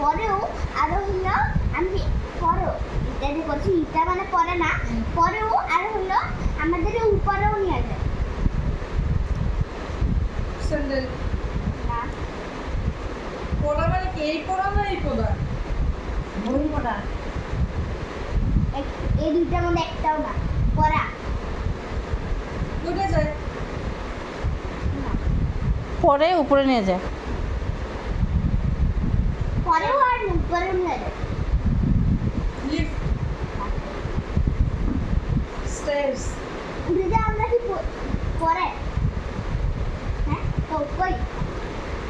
পরেও আরো হলো আমি পরেও এটা যে করছি এটা মানে পরে না পরেও আরো হলো আমাদের উপরেও নিয়ে যায় স্যান্ডেল না পড়া মানে কি এই পড়া না এই পড়া বই পড়া এই দুইটার মধ্যে একটাও না পরা উঠে যায় না পরে উপরে নিয়ে যায়। পরেও আর উপরেও নিয়ে যায় লিফট স্টেয়ার্স উঠে যা আমরা কি পরে হ্যাঁ তো কই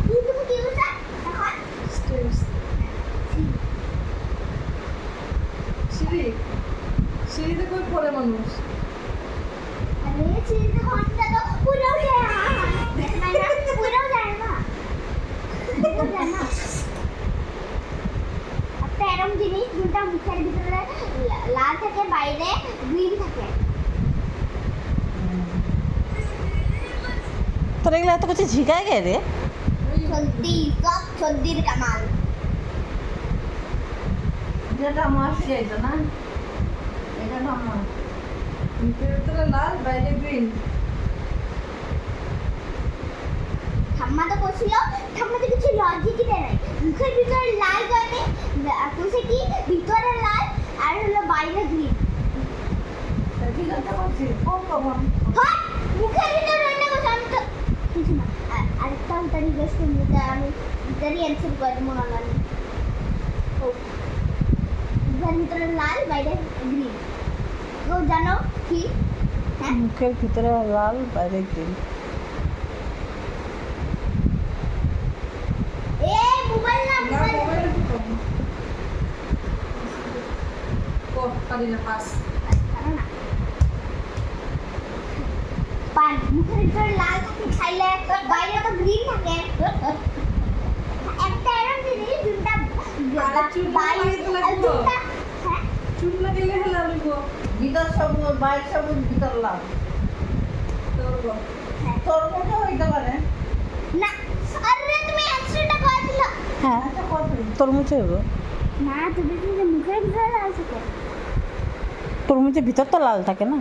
কি তুমি কি উঠা এখন স্টেয়ার্স সিঁড়ি সিঁড়িতে কই পড়ে মানুষ আরে চিন্তা ঘন্টা তো পুরো যায় না পুরো যায় না পুরো যায় না একটা এরকম জিনিস যেটা মুখের ভিতরে লাল থাকে বাইরে গ্রিন থাকে তোর এগুলো এত কিছু ঝিকায় গে রে? সত্যি সব সর্দির কামাল যেটা আমার সেইটা না এটা তো আমার ভিতরে লাল বাইরে গ্রিন ঠাম্মা তো করছিল ঠাম্মা তো কিছু লজিকই দেয় নাই মুখের ভিতরে লাল করে কইছে কি ভিতরে লাল আর হলো বাইরে গ্রিন ঠিক আছে বলছি কোন কখন হ্যাঁ মুখের ভিতরে রান্না করছে আমি তো কিছু না আরেকটা উত্তর জিজ্ঞেস করবো আমি উত্তরই অ্যান্সার করে মনে হলো না ও মুখের ভিতরে লাল বাইরে গ্রিন ও জানো কি হ্যাঁ মুখের ভিতরে লাল বাইরে গ্রিন। এ মোবাইল না না মোবাইল মোবাইলে কি করব কো পারি না পাস পান মুখের ভিতরে লাল থাকে খাইলে বাইরে তো গ্রিন থাকে একটা এরকম জিনিস যেটা আরে চুল বাইরে লাগাইতে লাগবো। যেটা হ্যাঁ চুল লাগিলে হেলা লইব ভিতর সবুজ বাইরে সবুজ ভিতর লাল করব হ্যাঁ তোর মতো হইতে পারে না আরে তুমি অ্যান্সারটা করে দিল হ্যাঁ আচ্ছা কত তোর মুছে হইব। না তুমি কি যে মুখের ভিতরে লাল থাকে তোর মুছে ভিতর তো লাল থাকে না।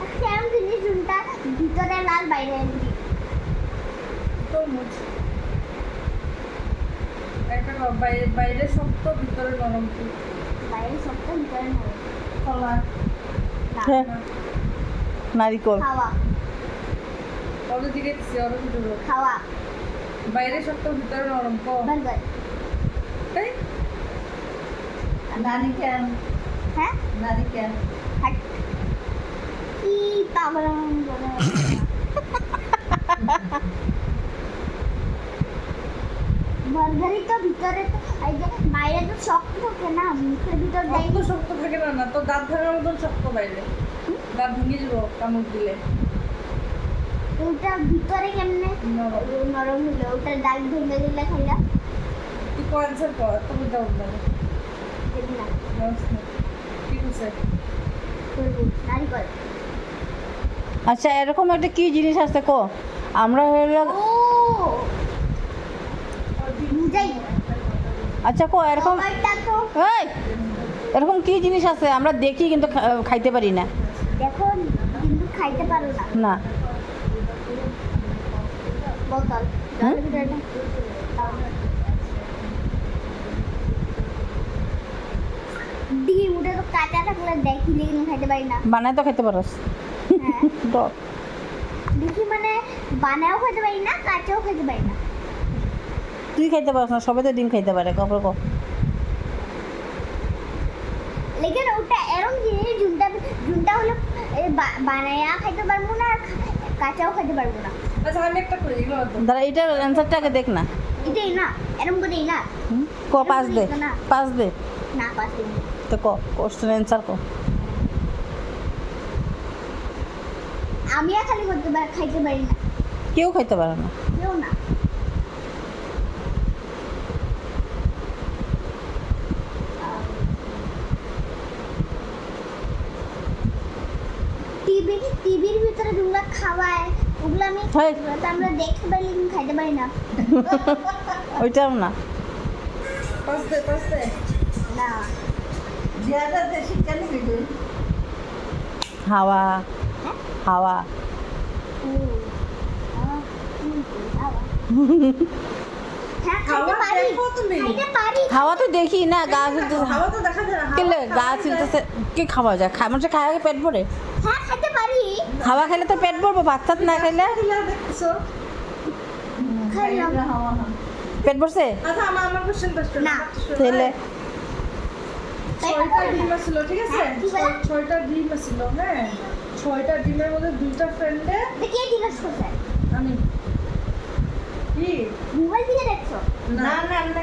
একটা এরকম জিনিস যেটা ভিতরে লাল বাইরে গ্রিন তরমুজ একটা বাইরে বাইরে শক্ত ভিতরে নরম কি বাইরে সবটা ভিতরে নরম কলা না হ্যাঁ নারিকল। খাওয়া ওদের দিকে ওরা কি দেবো খাওয়া বাইরে শক্ত ভিতরে নরম কো বার্গার তাই নারিকেল হ্যাঁ নারিকেল হাট কি পাগল বলে বার্গারই তো ভিতরে তো এই যে বাইরে তো শক্ত থাকে না মুখের ভিতর যাই শক্ত শক্ত থাকে না না তো দাঁত ভাঙার মতন শক্ত বাইরে দাঁত ভেঙে যাবো কামড় দিলে ওটা ভিতরে কেমনে নরম নরম হলো ওটা দাগ ভেঙে দিলে খাইলা তুই কো অ্যান্সার কর তবে দাও না দেবি না ঠিক আছে তরমুজ নারিকল আচ্ছা এরকম একটা কি জিনিস আছে কো আমরা হইলো ও বুঝাই আচ্ছা কো এরকম খাবারটা তো এই এরকম কি জিনিস আছে আমরা দেখি কিন্তু খাইতে পারি না। দেখো কিন্তু খাইতে পারো না না বোতল হুম? জলের ভিতরে না। ডিম ওটা তো কাঁচা থাকলে দেখিলে কিন্তু খাইতে পারি না বানাই তো খাইতে পারস। হ্যাঁ ডর। দেখি মানে বানাও খাইতে পারি না কাঁচাও খাইতে পারি না তুই খাইতে পারস না সবাই তো ডিম খাইতে পারে কখনো কো লেকিন ওটা এরকম জিনিস জুনটা জুনটা হলো বানায়া খাইতে পারবো না আর কাঁচাও খাইতে পারবো না আচ্ছা আমি একটা করি এগুলো বাদ দাও। দাঁড়া এটার অ্যান্সারটা আগে দেখ না। এটাই না এরকম করেই না হুম? ক পাঁচ দে না। পাঁচ দে না পাঁচ দিন তো ক কোশ্চেন অ্যান্সার ক আমি আর খালি করতে পারি খাইতে পারি না কেউ খাইতে পারে না। কেউ না টিভির ভিতরে তোমরা খাওয়ায় ওগুলো আমি হয়। ওগুলো তো আমরা দেখতে পারি কিন্তু খাইতে পারি না। ওইটাও না। পাঁচ দে না জিয়াদা দেশি কেন বিদুই হাওয়া হাওয়া ও হ্যাঁ খাইতে খাওয়া পারি দেখো তুমি। খাইতে পারি হাওয়া তো দেখি না গা ছিলতেছে হাওয়া তো দেখা যায় না কেলে হাওয়া গা খাওয়া ছিলতেছে কি খাওয়া যায় মানুষের খাওয়া পেট ভরে হ্যাঁ খাইতে পারি খাওয়া খেলে তো পেট ভরবো ভাত টাত না খেলে যায়। দেখছো? খাইলাম হাওয়া পেট ভরছে আচ্ছা আমার কোশ্চেনটা শোনো না। তাহলে ছয়টা ডিম ছিল ঠিক আছে হ্যাঁ, কি বলে? ছয়টা ডিম ছিল হ্যাঁ ছয়টা ডিমের মধ্যে দুইটা ফ্রেন্ডে কে জিজ্ঞেস করছে আমি কি মোবাইল থেকে দেখছো না না না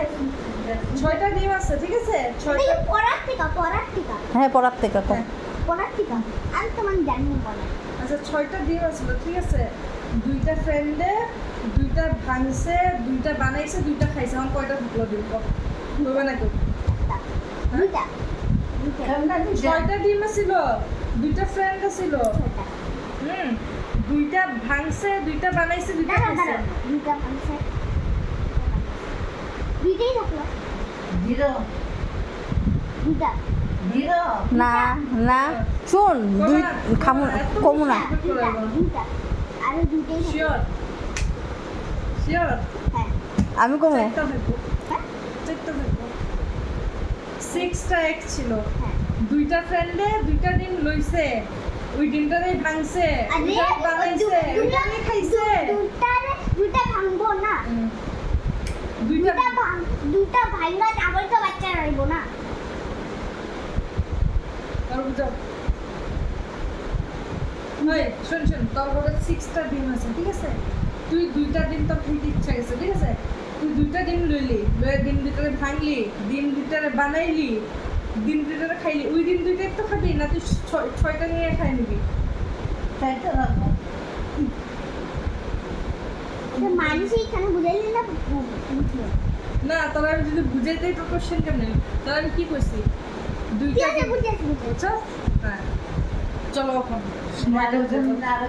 ছয়টা ডিম আছে ঠিক আছে এটা ছয়টা কি পড়ার টিকা হ্যাঁ পড়ার থেকে কম হ্যাঁ। পড়ার টিকা আমি তো মানে জানি না বলে আচ্ছা ছয়টা ডিম আছিল ঠিক আছে দুইটা ফ্রেন্ডে দুইটা ভাঙছে দুইটা বানাইছে দুইটা খাইছে আমার কয়টা থাকলো ডিম বলবে না কেউ দুইটা দুইটা ঠান্ডা ছয়টা ডিম ছিল দুইটা ফ্রেন্ড ছিল ছয়টা দুইটা ভাঙছে দুইটা বানাইছে দুইটা দাঁড়া খাইছে দাঁড়া দুইটা মানুষের দুইটাই থাকলো জিরো দুইটা জিরো না না শুন দুই খামু কমু না দুইটা দুইটা আরো দুইটাই থাকলো শিওর শিওর হ্যাঁ আমি কমু চারটা থাকবো হ্যাঁ চারটা থাকবো 6টা এগ ছিল হ্যাঁ দুইটা ফ্রেন্ডে দুইটা ডিম লইছে ওই ডিমটারে ভাঙছে আরে ওইটা বানাইছে ওইটারে খাইছে দুইটা ভাঙবো না হুম। দুইটা দুইটা ভাঙবা আবার তো বাচ্চা রইব না আর বুঝাও ওই শোন তোর ঘরে 6টা ডিম আছে ঠিক আছে তুই দুইটা ডিম তোর খাইতে ইচ্ছা গেছে ঠিক আছে তুই দুইটা ডিম লইলি লয়ে ডিম দুইটারে ভাঙলি ডিম দুইটারে বানাইলি ডিম দুইটারে খাইলি ওই ডিম দুইটা তো খাবি না তুই ছয়টা নিয়ে খাই নিবি চারটা রাখো মানুষ এখানে বুঝাইলি না বুঝলো না তাহলে আমি যদি বুঝাইতে তোর কোশ্চেন কেমন তাহলে আমি কি কইছি ঠিক দুইটা আছে ডিম বুঝেছি বুঝছো হ্যাঁ চলো এখন আরো